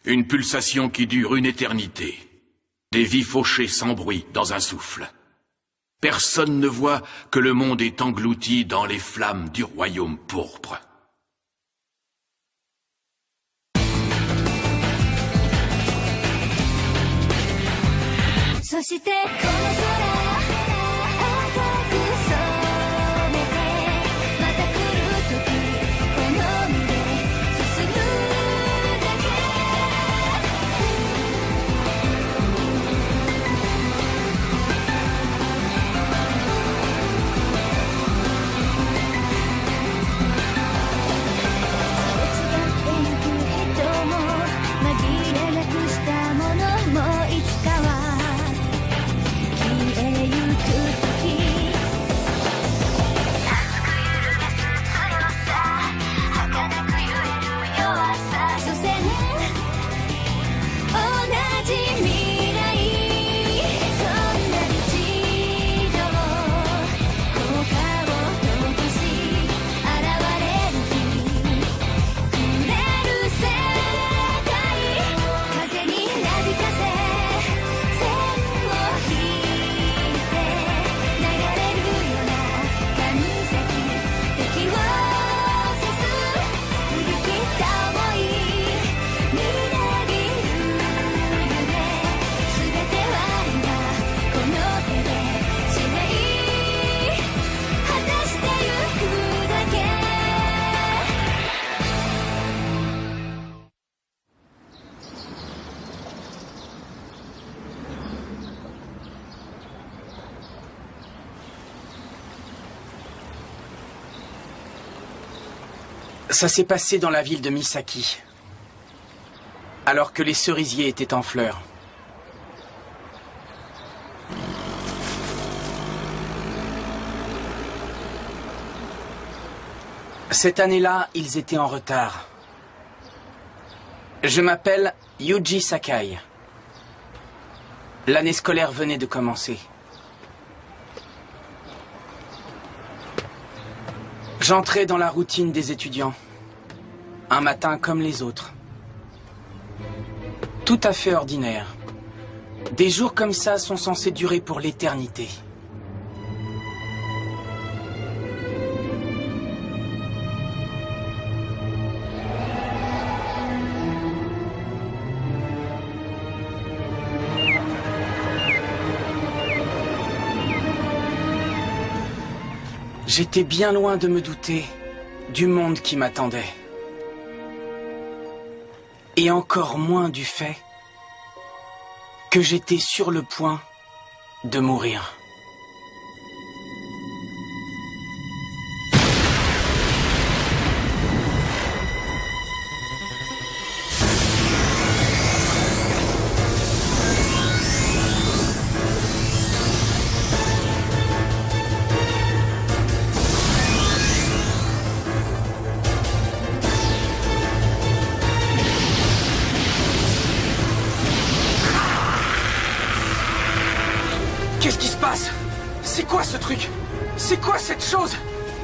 Une pulsation qui dure une éternité. Des vies fauchées sans bruit dans un souffle. Personne ne voit que le monde est englouti dans les flammes du royaume pourpre. Ça s'est passé dans la ville de Misaki, alors que les cerisiers étaient en fleurs. Cette année-là, ils étaient en retard. Je m'appelle Yuji Sakai. L'année scolaire venait de commencer. J'entrais dans la routine des étudiants. Un matin comme les autres. Tout à fait ordinaire. Des jours comme ça sont censés durer pour l'éternité. J'étais bien loin de me douter du monde qui m'attendait. Et encore moins du fait que j'étais sur le point de mourir. Qu'est-ce qui se passe? C'est quoi ce truc? C'est quoi cette chose?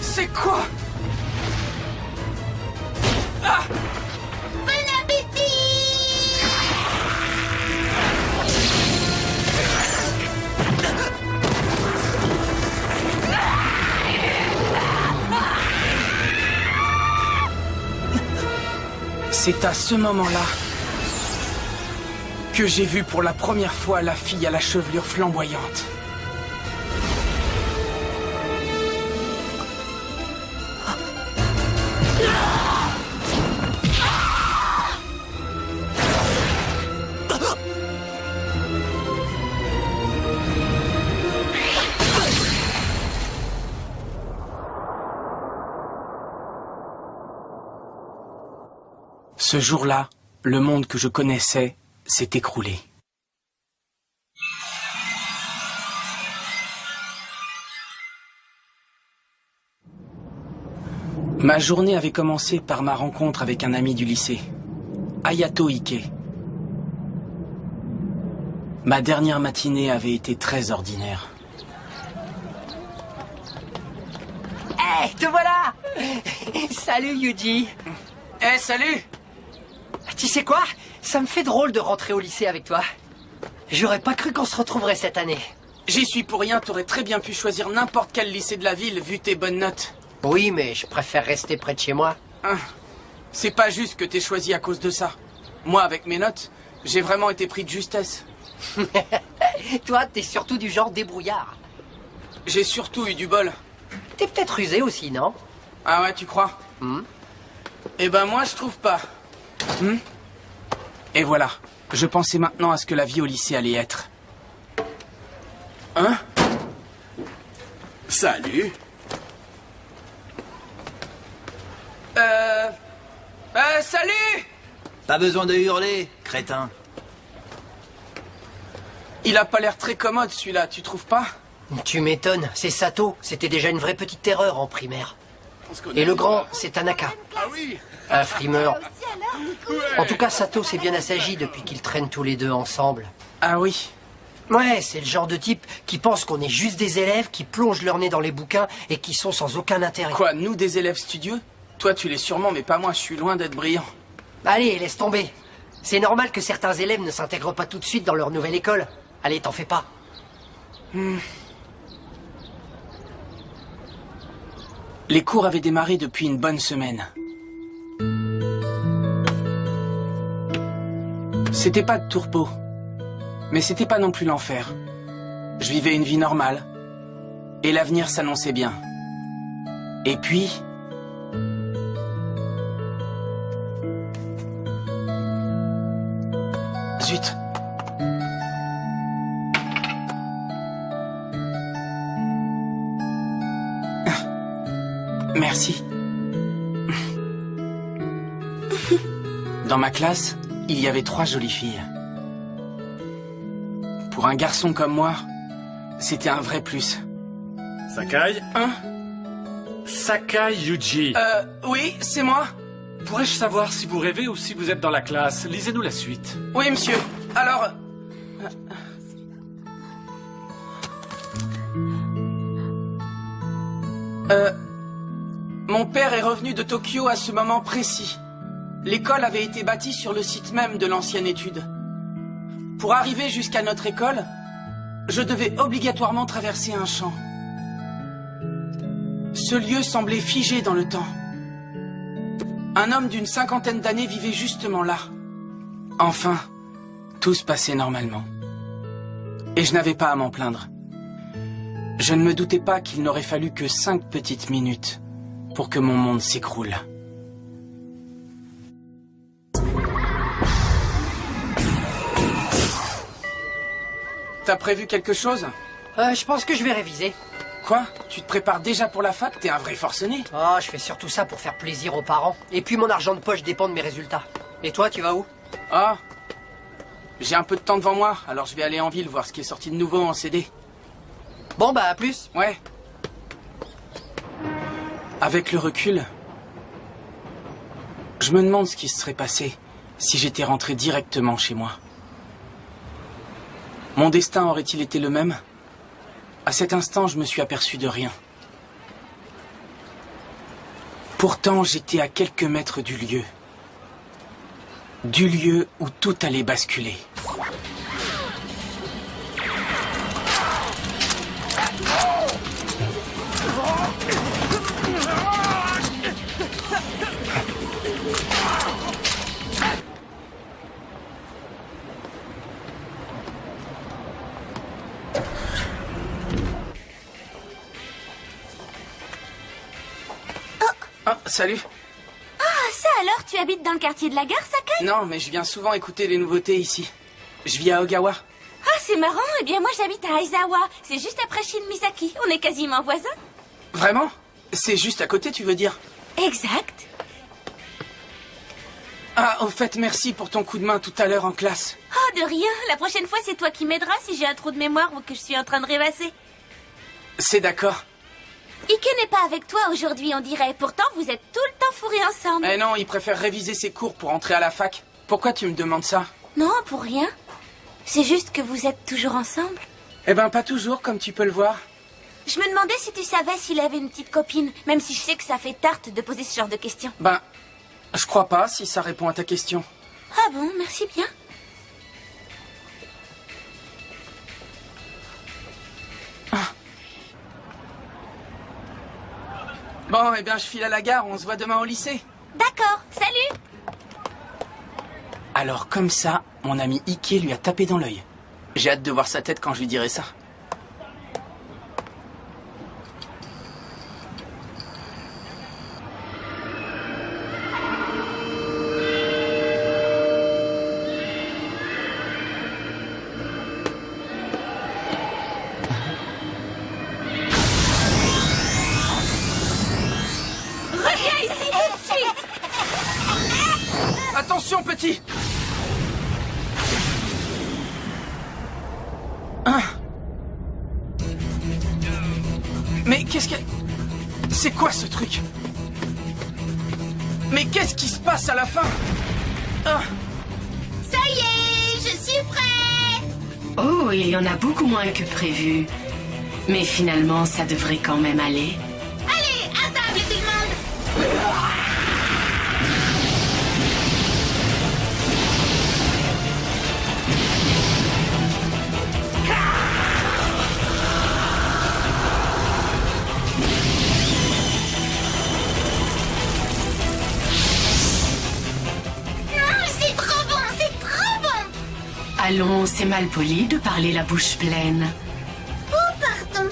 C'est quoi? Ah! Bon appétit! C'est à ce moment-là que j'ai vu pour la première fois la fille à la chevelure flamboyante. Ce jour-là, le monde que je connaissais s'est écroulé. Ma journée avait commencé par ma rencontre avec un ami du lycée, Hayato Ike. Ma dernière matinée avait été très ordinaire. Hey, te voilà! Salut, Yuji. Eh, salut! Tu sais quoi? Ça me fait drôle de rentrer au lycée avec toi. J'aurais pas cru qu'on se retrouverait cette année. J'y suis pour rien, t'aurais très bien pu choisir n'importe quel lycée de la ville vu tes bonnes notes. Oui, mais je préfère rester près de chez moi. Hein. C'est pas juste que t'aies choisi à cause de ça. Moi, avec mes notes, j'ai vraiment été pris de justesse. Toi, t'es surtout du genre débrouillard. J'ai surtout eu du bol. T'es peut-être rusé aussi, non? Ah ouais, tu crois? Eh ben moi, je trouve pas. Et voilà. Je pensais maintenant à ce que la vie au lycée allait être. Hein? Salut. Salut! Pas besoin de hurler, crétin. Il a pas l'air très commode, celui-là, tu trouves pas? Tu m'étonnes, c'est Sato. C'était déjà une vraie petite terreur en primaire. Et le grand, c'est Tanaka. Ah oui. Un frimeur. En tout cas, Sato s'est bien assagi depuis qu'ils traînent tous les deux ensemble. Ah oui. Ouais, c'est le genre de type qui pense qu'on est juste des élèves qui plongent leur nez dans les bouquins et qui sont sans aucun intérêt. Quoi, nous des élèves studieux? Toi, tu l'es sûrement, mais pas moi, je suis loin d'être brillant. Allez, laisse tomber. C'est normal que certains élèves ne s'intègrent pas tout de suite dans leur nouvelle école. Allez, t'en fais pas. Les cours avaient démarré depuis une bonne semaine. C'était pas de tourpeau, mais c'était pas non plus l'enfer. Je vivais une vie normale, et l'avenir s'annonçait bien. Et puis... Zut. Merci. Dans ma classe, il y avait 3 jolies filles. Pour un garçon comme moi, c'était un vrai plus. Sakai? Hein? Sakai Yuji. Oui, c'est moi. Pourrais-je savoir si vous rêvez ou si vous êtes dans la classe? Lisez-nous la suite. Oui, monsieur. Alors... Mon père est revenu de Tokyo à ce moment précis. L'école avait été bâtie sur le site même de l'ancienne étude. Pour arriver jusqu'à notre école, je devais obligatoirement traverser un champ. Ce lieu semblait figé dans le temps. Un homme d'une 50aine d'années vivait justement là. Enfin, tout se passait normalement. Et je n'avais pas à m'en plaindre. Je ne me doutais pas qu'il n'aurait fallu que 5 petites minutes pour que mon monde s'écroule. T'as prévu quelque chose? Je pense que je vais réviser. Quoi? Tu te prépares déjà pour la fac? T'es un vrai forcené. Oh, je fais surtout ça pour faire plaisir aux parents. Et puis mon argent de poche dépend de mes résultats. Et toi, tu vas où? Ah, j'ai un peu de temps devant moi, alors je vais aller en ville voir ce qui est sorti de nouveau en CD. Bon, bah, à plus. Ouais. Avec le recul, je me demande ce qui se serait passé si j'étais rentré directement chez moi. Mon destin aurait-il été le même? À cet instant, je me suis aperçu de rien. Pourtant, j'étais à quelques mètres du lieu. Du lieu où tout allait basculer. Ah, salut. Ah, ça alors, tu habites dans le quartier de la gare, Sakai? Non, mais je viens souvent écouter les nouveautés ici. Je vis à Ogawa. Ah, c'est marrant. Eh bien, moi, j'habite à Aizawa. C'est juste après Shin-Misaki. On est quasiment voisins. Vraiment? C'est juste à côté, tu veux dire? Exact. Ah, au fait, merci pour ton coup de main tout à l'heure en classe. Oh, de rien. La prochaine fois, c'est toi qui m'aideras si j'ai un trou de mémoire ou que je suis en train de rêvasser. C'est d'accord. Ike n'est pas avec toi aujourd'hui, on dirait. Pourtant, vous êtes tout le temps fourrés ensemble. Eh non, il préfère réviser ses cours pour entrer à la fac. Pourquoi tu me demandes ça? Non, pour rien. C'est juste que vous êtes toujours ensemble. Eh ben, pas toujours, comme tu peux le voir. Je me demandais si tu savais s'il avait une petite copine, même si je sais que ça fait tarte de poser ce genre de questions. Ben, je crois pas, si ça répond à ta question. Ah bon, merci bien. Bon, eh bien, je file à la gare, on se voit demain au lycée. D'accord, salut. Alors, comme ça, mon ami Ike lui a tapé dans l'œil. J'ai hâte de voir sa tête quand je lui dirai ça. Reviens ici tout de suite. Attention, petit! Hein? Mais qu'est-ce que... C'est quoi ce truc? Mais qu'est-ce qui se passe à la fin? Ah, Ça y est, je suis prêt. Oh, il y en a beaucoup moins que prévu. Mais finalement, ça devrait quand même aller. Allez, à table tout le monde. C'est trop bon, c'est trop bon. Allons, c'est mal poli de parler la bouche pleine. Oh, pardon.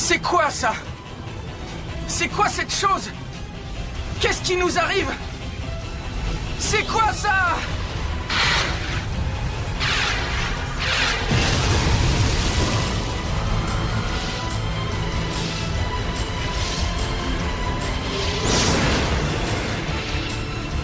c'est quoi ça? C'est quoi cette chose? Qu'est-ce qui nous arrive? C'est quoi ça?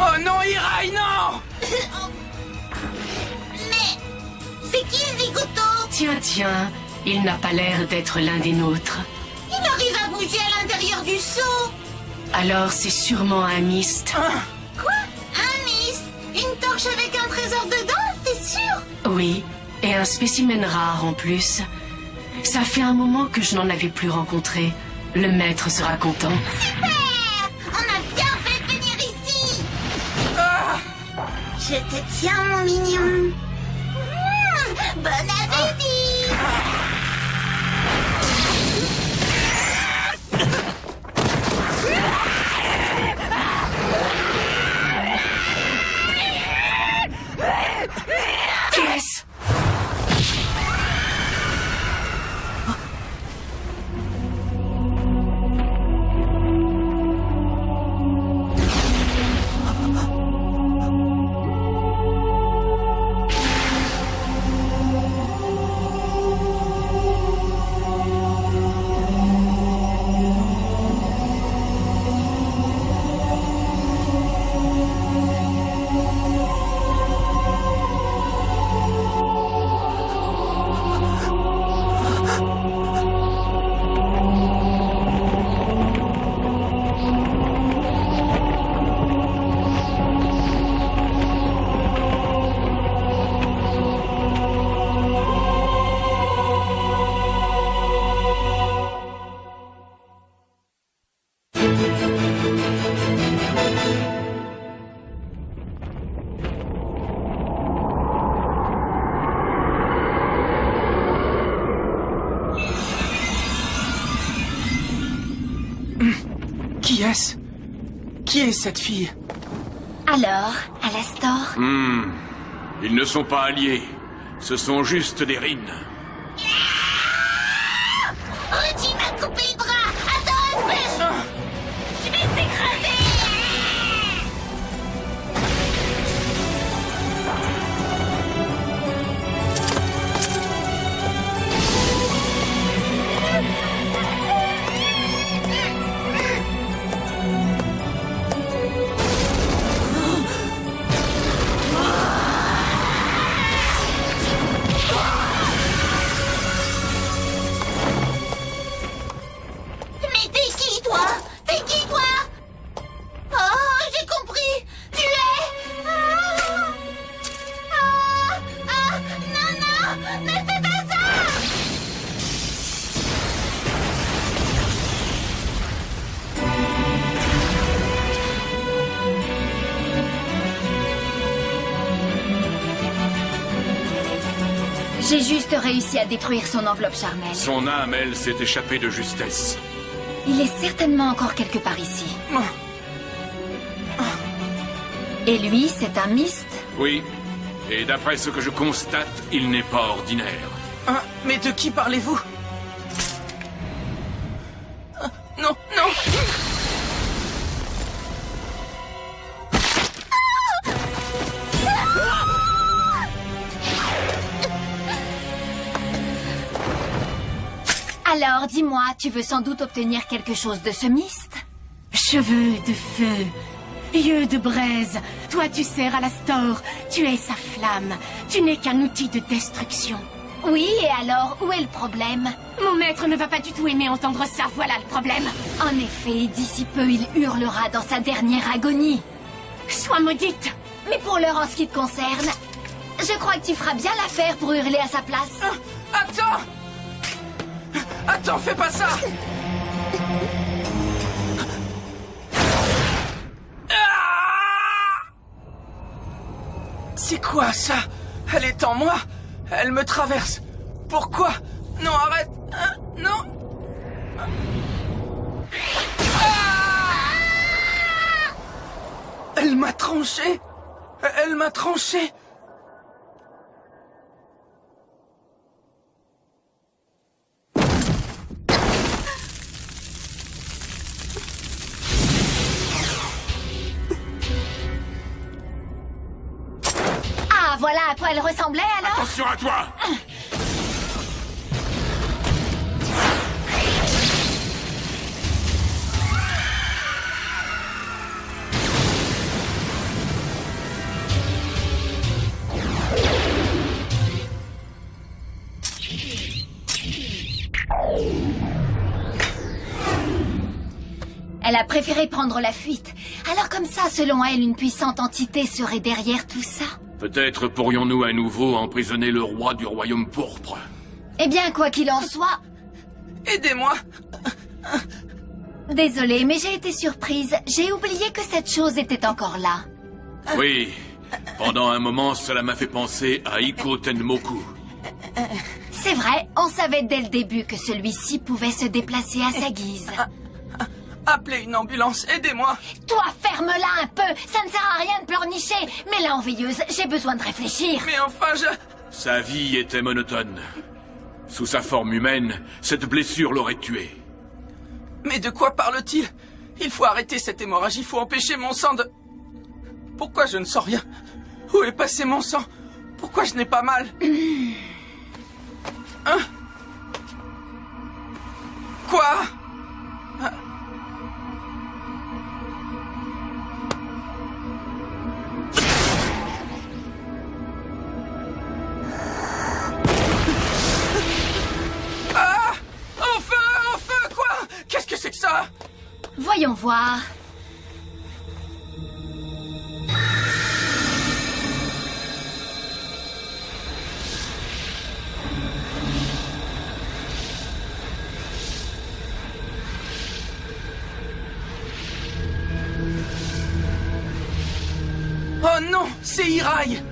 Oh non, Hirai, non! Mais c'est qui Zigoto? Tiens, il n'a pas l'air d'être l'un des nôtres. Il arrive à bouger à l'intérieur du seau. Alors c'est sûrement un mist. Quoi? Un mist? Une torche avec un trésor dedans? T'es sûr? Oui, et un spécimen rare en plus. Ça fait un moment que je n'en avais plus rencontré. Le maître sera content. Super! On a bien fait de venir ici. Je te tiens, mon mignon. Bon appétit! Qui est-ce? Qui est-ce? Qui est cette fille? Alors, Alastor? Ils ne sont pas alliés. Ce sont juste des rines. Oji m'a coupé le bras. Attends un peu. Je vais t'écraser. J'ai juste réussi à détruire son enveloppe charnelle. Son âme, elle, s'est échappée de justesse. Il est certainement encore quelque part ici. Et lui, c'est un Myst? Oui. Et d'après ce que je constate, il n'est pas ordinaire. Mais de qui parlez-vous? Non, non! Alors, dis-moi, tu veux sans doute obtenir quelque chose de ce Myst? Cheveux de feu, yeux de braise. Toi, tu sers à l'Astor. Tu es sa flamme. Tu n'es qu'un outil de destruction. Oui, et alors, où est le problème? Mon maître ne va pas du tout aimer entendre ça. Voilà le problème. En effet, d'ici peu, il hurlera dans sa dernière agonie. Sois maudite. Mais pour l'heure, en ce qui te concerne, je crois que tu feras bien l'affaire pour hurler à sa place. Attends! Attends, fais pas ça! C'est quoi ça? Elle est en moi? Elle me traverse. Pourquoi? Non, arrête! Non! Elle m'a tranché! Elle m'a tranché! Ah, voilà à quoi elle ressemblait alors? Attention à toi! Elle a préféré prendre la fuite. Alors comme ça, selon elle, une puissante entité serait derrière tout ça. Peut-être pourrions-nous à nouveau emprisonner le roi du royaume pourpre. Eh bien, quoi qu'il en soit... Aidez-moi! Désolée, mais j'ai été surprise. J'ai oublié que cette chose était encore là. Oui, pendant un moment, cela m'a fait penser à Iko Tenmoku. C'est vrai, on savait dès le début que celui-ci pouvait se déplacer à sa guise. Appelez une ambulance, aidez-moi! Toi, ferme-la un peu. Ça ne sert à rien de pleurnicher. Mais là, en veilleuse, j'ai besoin de réfléchir. Mais enfin, Sa vie était monotone. Sous sa forme humaine, cette blessure l'aurait tué. Mais de quoi parle-t-il? Il faut arrêter cette hémorragie, il faut empêcher mon sang de... Pourquoi je ne sens rien? Où est passé mon sang? Pourquoi je n'ai pas mal? Hein? Quoi? Ah! Au feu, quoi? Qu'est-ce que c'est que ça? Voyons voir. Oh non, c'est Hirai!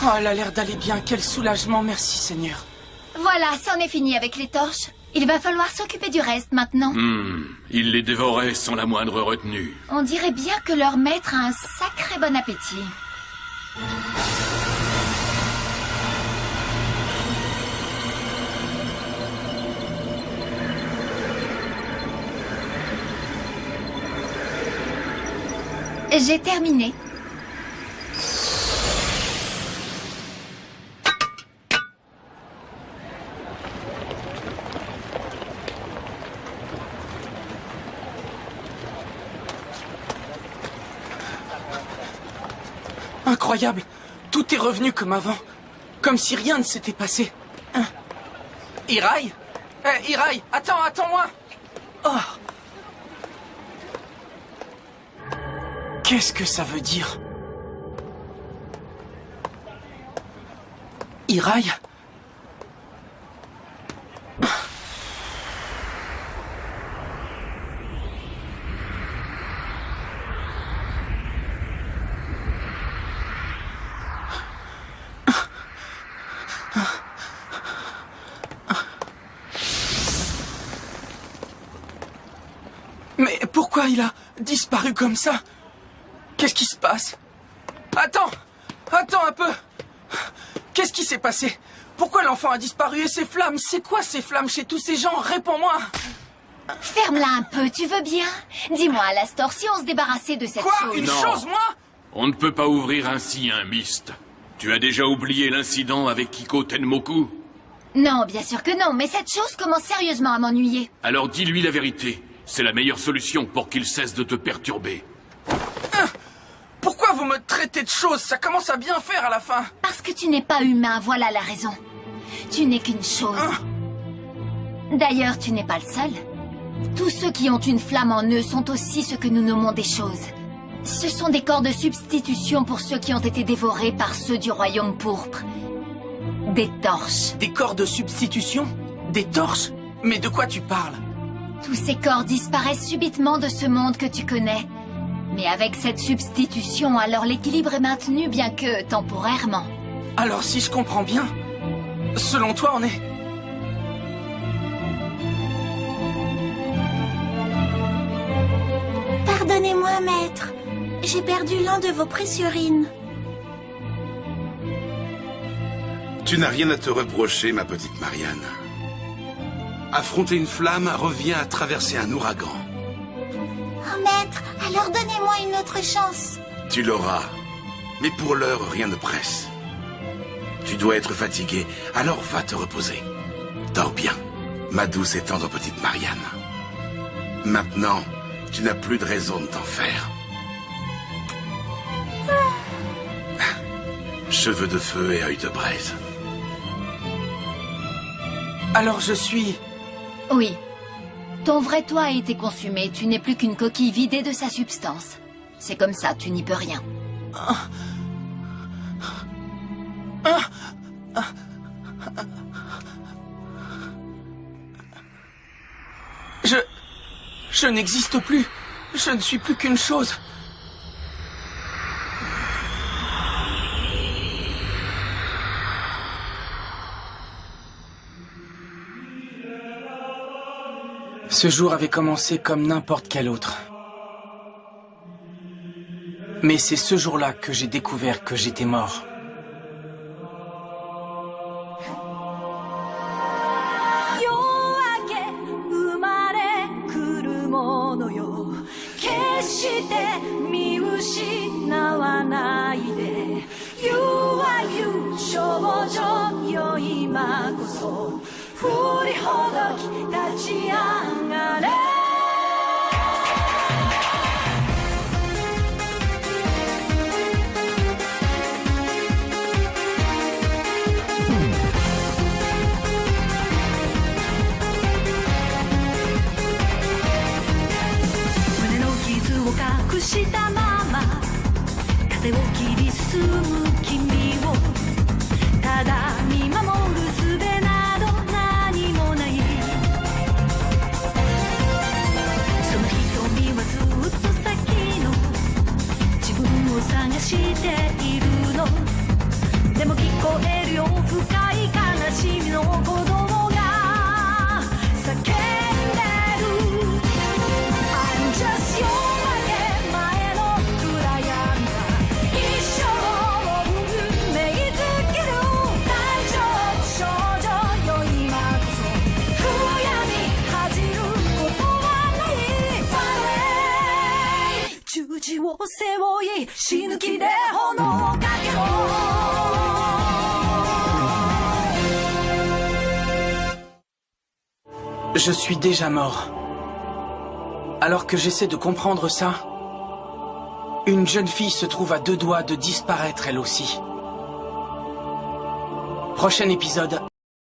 Oh, elle a l'air d'aller bien, quel soulagement, merci Seigneur. Voilà, c'en est fini avec les torches. Il va falloir s'occuper du reste maintenant. Il les dévorait sans la moindre retenue. On dirait bien que leur maître a un sacré bon appétit. J'ai terminé. Incroyable, tout est revenu comme avant. Comme si rien ne s'était passé. Hein? Hirai? Hirai, attends-moi! Oh. Qu'est-ce que ça veut dire? Hirai? Pourquoi il a disparu comme ça? Qu'est-ce qui se passe? Attends un peu. Qu'est-ce qui s'est passé? Pourquoi l'enfant a disparu et ces flammes? C'est quoi ces flammes chez tous ces gens? Réponds-moi. Ferme-la un peu, tu veux bien? Dis-moi, Alastor, si on se débarrassait de cette Quoi? chose... Une Non. chose, moi? On ne peut pas ouvrir ainsi un mist. Tu as déjà oublié l'incident avec Kiko Tenmoku? Non, bien sûr que non, mais cette chose commence sérieusement à m'ennuyer. Alors dis-lui la vérité. C'est la meilleure solution pour qu'il cesse de te perturber. Pourquoi vous me traitez de chose? Ça commence à bien faire à la fin. Parce que tu n'es pas humain, voilà la raison. Tu n'es qu'une chose. D'ailleurs, tu n'es pas le seul. Tous ceux qui ont une flamme en eux sont aussi ce que nous nommons des choses. Ce sont des corps de substitution pour ceux qui ont été dévorés par ceux du royaume pourpre. Des torches. Des corps de substitution? Des torches? Mais de quoi tu parles? Tous ces corps disparaissent subitement de ce monde que tu connais. Mais avec cette substitution, alors l'équilibre est maintenu, bien que temporairement. Alors si je comprends bien, selon toi on est... Pardonnez-moi, maître. J'ai perdu l'un de vos précieux-rines. Tu n'as rien à te reprocher, ma petite Marianne. Affronter une flamme revient à traverser un ouragan. Oh, maître, alors donnez-moi une autre chance. Tu l'auras. Mais pour l'heure, rien ne presse. Tu dois être fatigué, alors va te reposer. Dors bien, ma douce et tendre petite Marianne. Maintenant, tu n'as plus de raison de t'en faire. Cheveux de feu et œil de braise. Alors je suis... Oui. Ton vrai toi a été consumé, tu n'es plus qu'une coquille vidée de sa substance. C'est comme ça, tu n'y peux rien. Je n'existe plus. Je ne suis plus qu'une chose. Ce jour avait commencé comme n'importe quel autre. Mais c'est ce jour-là que j'ai découvert que j'étais mort. Je suis déjà mort. Alors que j'essaie de comprendre ça, une jeune fille se trouve à 2 doigts de disparaître elle aussi. Prochain épisode,